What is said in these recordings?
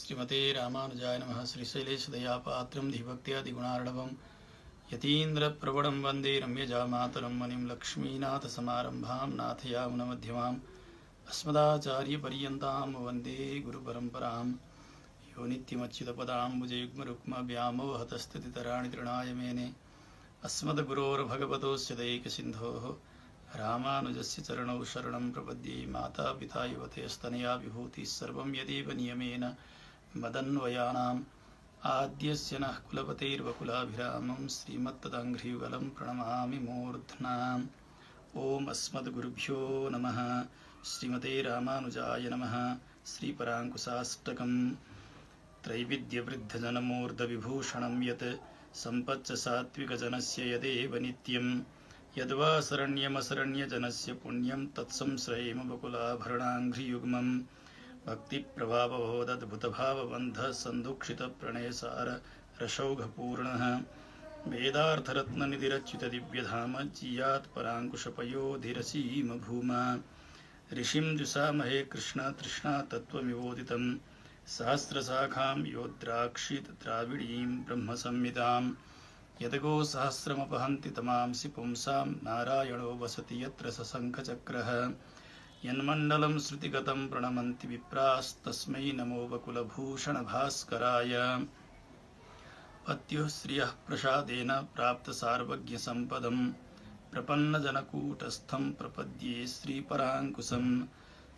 श्रीमते रामानुजाय नमः। श्रीशैलेशदयापात्रं धीभक्त्यादिगुणार्णवं यतीन्द्रप्रवणं वन्दे रम्यजामातरं मुनिं लक्ष्मीनाथसमारम्भां नाथयामुनमध्यमाम् अस्मदाचार्यपर्यन्तां वन्दे गुरुपरम्परां। यो नित्यमच्युतपदाम्बुजयुग्मरुक्मव्यामोहतस्थितितराणि तृणाय मेने अस्मद्गुरोर्भगवतोऽस्य दैकसिन्धोः रामानुजस्य चरणौ शरणं प्रपद्ये। माता पिता युवतेस्तनया विभूतिः सर्वं यदेव नियमेन मदन्वयानाम् आद्यस्य नः कुलपतेर्वकुलाभिरामं श्रीमत्तदङ्घ्रियुगलं प्रणमामि मूर्ध्नाम्। ॐ अस्मद्गुरुभ्यो नमः। श्रीमते रामानुजाय नमः। श्रीपराङ्कुशाष्टकं त्रैविध्यवृद्धजनमूर्धविभूषणं यत् सम्पच्च सात्विकजनस्य यदेव नित्यं यद्वा शरण्यमशरण्यजनस्य पुण्यं तत्संश्रयेम बकुलाभरणाङ्घ्रियुग्मम्। भक्तिप्रभावबोधद्भुतभावबन्धः सन्दुक्षितप्रणयसार रसौघपूर्णः वेदार्थरत्ननिधिरच्युतदिव्यधाम जीयात् पराङ्कुशपयोधिरसीम भूमा। ऋषिं जुषामहे कृष्ण तृष्णातत्त्वमिवोदितं सहस्रशाखां योद्राक्षित द्राविडीं ब्रह्मसंहिताम्। यदगो सहस्रमपहन्ति तमांसि पुंसां नारायणो वसति यत्र सशङ्खचक्रः। यन्मण्डलं श्रुतिगतं प्रणमन्ति विप्रास्तस्मै नमो वकुलभूषणभास्कराय। पत्युः श्रियः प्रसादेन प्राप्तसार्वज्ञसम्पदं प्रपन्नजनकूटस्थं प्रपद्ये श्रीपराङ्कुशम्।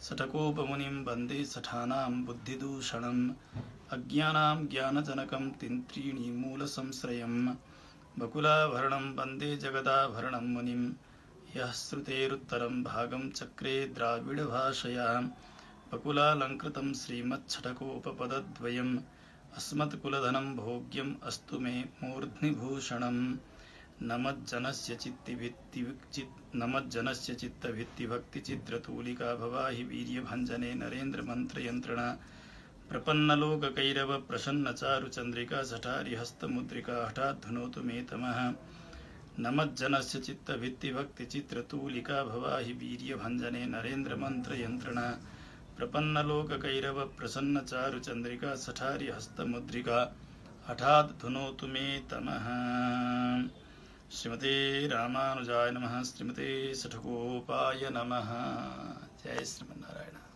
सठकोपमुनिं वन्दे सठानां बुद्धिदूषणम् अज्ञानां ज्ञानजनकं तिन्त्रीणिमूलसंश्रयम्। बकुलाभरणं वन्दे जगदाभरणं मुनिं यः श्रुतेरुत्तरं भागं चक्रे द्राविडभाषया। बकुलालङ्कृतं श्रीमच्छठकोपपदद्वयम् अस्मत्कुलधनं भोग्यम् अस्तु मे मूर्ध्नि भूषणम्। नमज्जनस्य चित्तभित्तिभक्तिचित्रतूलिका भवाहि वीर्यभञ्जने नरेन्द्रमन्त्रयन्त्रणा। प्रपन्नलोककैरव प्रसन्नचारुचन्द्रिका सठारिहस्तमुद्रिका हठाद्धुनोतु मे तमः। नमज्जनस्य चित्तभित्तिभक्तिचित्रतूलिका भवाहि वीर्यभञ्जने नरेन्द्रमन्त्रयन्त्रणा। प्रपन्नलोककैरव प्रसन्नचारुचन्द्रिका सठारिहस्तमुद्रिका हठाद्धुनोतु मे तमः। श्रीमते रामानुजाय नमः। श्रीमते सठकोपाय नमः। जय श्रीमन्नारायण।